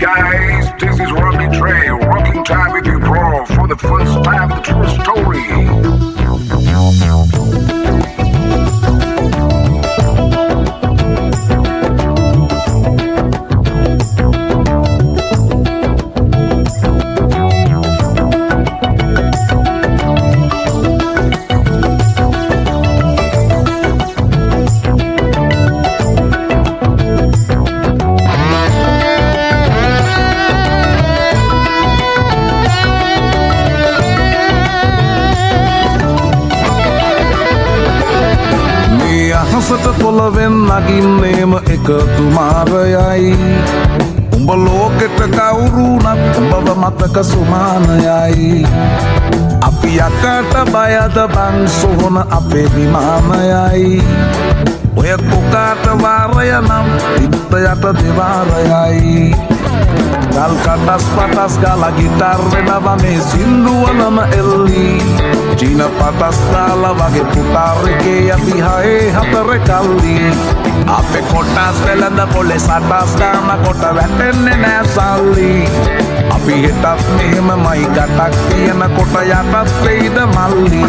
Guys, this is Robbie Trey, rocking time with you, bro, for the first time, the true story. හසට තොලවෙන් නගින්නේම එකතු මාරයයි උඹ ලෝකෙට කවුරුනත් උඹව මතක සුමානයයි අපි යකට බයද බං සොහොන අපේ විමානයයි ඔය කොකාට වාරය නම් ඉත්ත යට දෙවාරයයි ගල් කටස් පටස් ගාලා ගිටාර් වෙනවා මේ සින්දුවලම එල්ලි චීන පටස් දාලා වගේ පුටාර් එකේ යටි හයේ හතර කල්ලි අපේ කොටස් වෙලඳ පොලේ සටස් ගාන කොට වැටෙන්නේ නෑ සල්ලි අපි හෙටත් මෙහෙමමයි ගටක් තියෙන කොට යටත් වෙයිද මල්ලි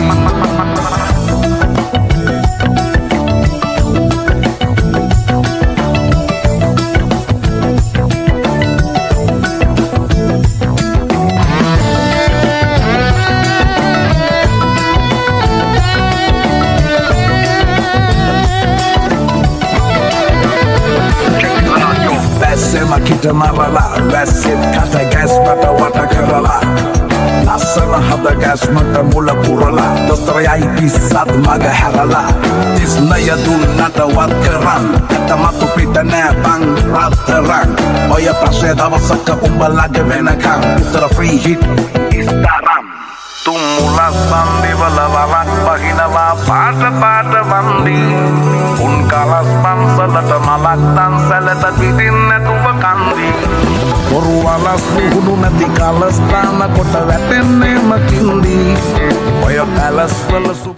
Kita marala, වැස්සෙත් කට ගැස් මට වට කරලා ලස්සන හද ගැස් මට මුල පුරලා දොස්තරයයි පිස්සත් මග හැරලා තිස්නය දුන්නට වත් කරන් ඇතමතු පිට නෑ බං රත්තරන් ඔය පස්සේ දවසක උඹලගේ වෙනකම් උතර ෆ්‍රී හිට් ඉස්තරම් තුම්මුලස් බන්දිවල වරක් බහිනවා පාට පාට වන්දි උන් කලස් පන්සලට මලක් තන්සලට පිටින් නැතුව කන්දි බොරු වලස් මුහුණු නැති කලස් තාන කොට වැටෙන්නේම කින්දි ඔය පැලස් වල